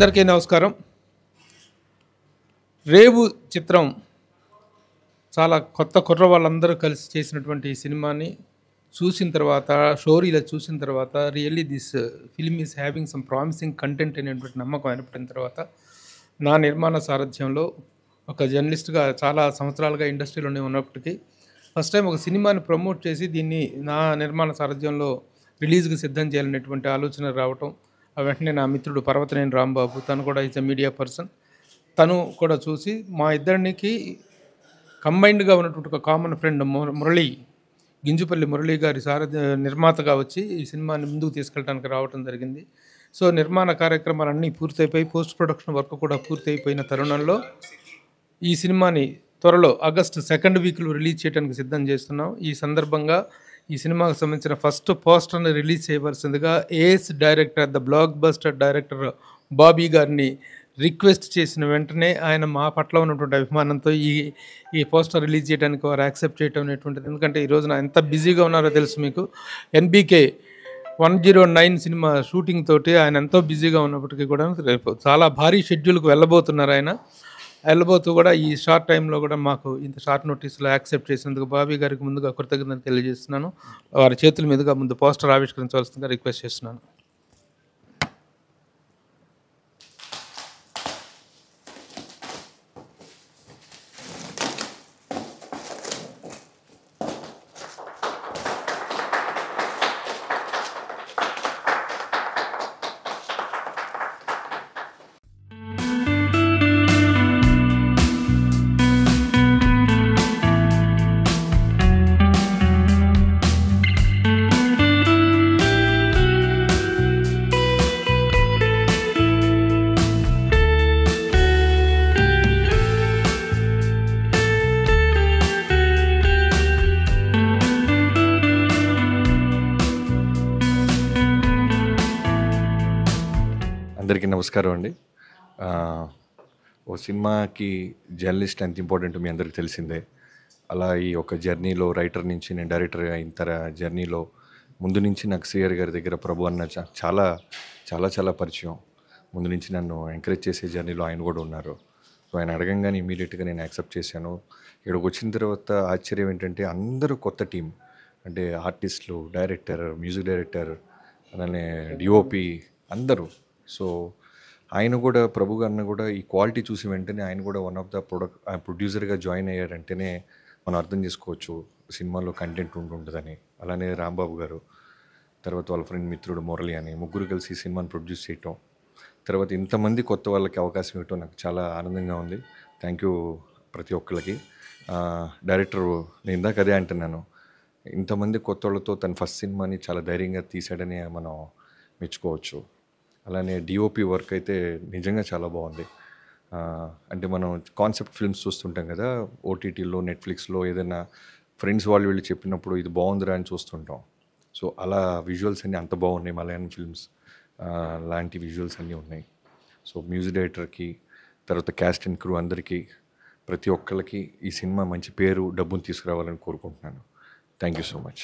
అందరికీ నమస్కారం. రేవు చిత్రం చాలా కొత్త కుర్ర వాళ్ళందరూ కలిసి చేసినటువంటి ఈ సినిమాని చూసిన తర్వాత, స్టోరీలో చూసిన తర్వాత really this film is having some promising content అనేటువంటి నమ్మకం ఏర్పడిన తర్వాత నా నిర్మాణ సారథ్యంలో ఒక జర్నలిస్ట్గా చాలా సంవత్సరాలుగా ఇండస్ట్రీలోనే ఉన్నప్పటికీ ఫస్ట్ టైం ఒక సినిమాని ప్రమోట్ చేసి దీన్ని నా నిర్మాణ సారథ్యంలో రిలీజ్కి సిద్ధం చేయాలనేటువంటి ఆలోచన రావటం, వెంటనే నా మిత్రుడు పర్వతనేని రాంబాబు, తను కూడా ఈజ్ ఎ మీడియా పర్సన్, తను కూడా చూసి మా ఇద్దరికి కంబైన్డ్గా ఉన్నటువంటి ఒక కామన్ ఫ్రెండ్ మురళి, గింజుపల్లి మురళి గారి నిర్మాతగా వచ్చి ఈ సినిమాని ముందుకు తీసుకెళ్ళడానికి రావడం జరిగింది. సో నిర్మాణ కార్యక్రమాలన్నీ పూర్తయిపోయి పోస్ట్ ప్రొడక్షన్ వర్క్ కూడా పూర్తయిపోయిన తరుణంలో ఈ సినిమాని త్వరలో ఆగస్టు 2nd వీక్లో రిలీజ్ చేయడానికి సిద్ధం చేస్తున్నాం. ఈ సందర్భంగా ఈ సినిమాకు సంబంధించిన ఫస్ట్ పోస్టర్ని రిలీజ్ చేయవలసిందిగా as director, the blockbuster director Bobby గారిని రిక్వెస్ట్ చేసిన వెంటనే ఆయన మా పట్ల ఉన్నటువంటి అభిమానంతో ఈ పోస్టర్ రిలీజ్ చేయడానికి వారు యాక్సెప్ట్ చేయడం అనేటువంటిది. ఎందుకంటే ఈ రోజున ఎంత బిజీగా ఉన్నారో తెలుసు మీకు. NBK 109 సినిమా షూటింగ్ తోటి ఆయన ఎంతో బిజీగా ఉన్నప్పటికీ కూడా రేపు చాలా భారీ షెడ్యూల్కి వెళ్ళబోతున్నారు. ఆయన వెళ్ళబోతూ కూడా ఈ షార్ట్ టైంలో కూడా మాకు ఇంత షార్ట్ నోటీస్లో యాక్సెప్ట్ చేసినందుకు బాబీ గారికి ముందుగా కృతజ్ఞతలు తెలియజేస్తున్నాను. వారి చేతుల మీదుగా ముందు పోస్టర్ ఆవిష్కరించవలసిందిగా రిక్వెస్ట్ చేస్తున్నాను. అందరికీ నమస్కారం అండి. ఓ సినిమాకి జర్నలిస్ట్ ఎంత ఇంపార్టెంట్ మీ అందరికీ తెలిసిందే. అలా ఈ ఒక జర్నీలో రైటర్ నుంచి నేను డైరెక్టర్ అయిన జర్నీలో ముందు నుంచి నాకు సిఆర్ గారి దగ్గర ప్రభు అన్న చాలా చాలా చాలా పరిచయం. ముందు నుంచి నన్ను ఎంకరేజ్ చేసే జర్నీలో ఆయన కూడా ఉన్నారు. సో ఆయన అడగంగానే ఇమీడియట్గా నేను యాక్సెప్ట్ చేశాను. ఇక్కడికి వచ్చిన తర్వాత ఆశ్చర్యం ఏంటంటే అందరూ కొత్త టీం, అంటే ఆర్టిస్టులు, డైరెక్టర్, మ్యూజిక్ డైరెక్టర్, అలానే డిఓపి అందరూ. సో ఆయన కూడా, ప్రభు గారిని కూడా ఈ క్వాలిటీ చూసి వెంటనే ఆయన కూడా వన్ ఆఫ్ ద ప్రొడ్యూసర్గా జాయిన్ అయ్యారంటేనే మనం అర్థం చేసుకోవచ్చు సినిమాలో కంటెంట్ ఉంటుందని. అలానే రాంబాబు గారు, తర్వాత వాళ్ళ ఫ్రెండ్ మిత్రుడు మురళి అని ముగ్గురు కలిసి ఈ సినిమాని ప్రొడ్యూస్ చేయటం, తర్వాత ఇంతమంది కొత్త వాళ్ళకి అవకాశం ఇవ్వటం నాకు చాలా ఆనందంగా ఉంది. థ్యాంక్ యూ ప్రతి ఒక్కరికి. డైరెక్టర్ నేను ఇందాక అదే అంటున్నాను, ఇంతమంది కొత్త వాళ్ళతో తన ఫస్ట్ సినిమాని చాలా ధైర్యంగా తీసాడని మనం మెచ్చుకోవచ్చు. అలానే డిఓపి వర్క్ అయితే నిజంగా చాలా బాగుంది. అంటే మనం కాన్సెప్ట్ ఫిల్మ్స్ చూస్తుంటాం కదా, ఓటీటీలో, నెట్ఫ్లిక్స్లో ఏదైనా ఫ్రెండ్స్ వాళ్ళు వెళ్ళి చెప్పినప్పుడు ఇది బాగుందిరా అని చూస్తుంటాం. సో అలా విజువల్స్ అన్నీ అంత బాగున్నాయి. మలయాళం ఫిల్మ్స్ లాంటి విజువల్స్ అన్నీ ఉన్నాయి. సో మ్యూజిక్ డైరెక్టర్కి, తర్వాత క్యాస్ట్ అండ్ క్రూ అందరికీ, ప్రతి ఒక్కరికి ఈ సినిమా మంచి పేరు, డబ్బును తీసుకురావాలని కోరుకుంటున్నాను. Thank you so much.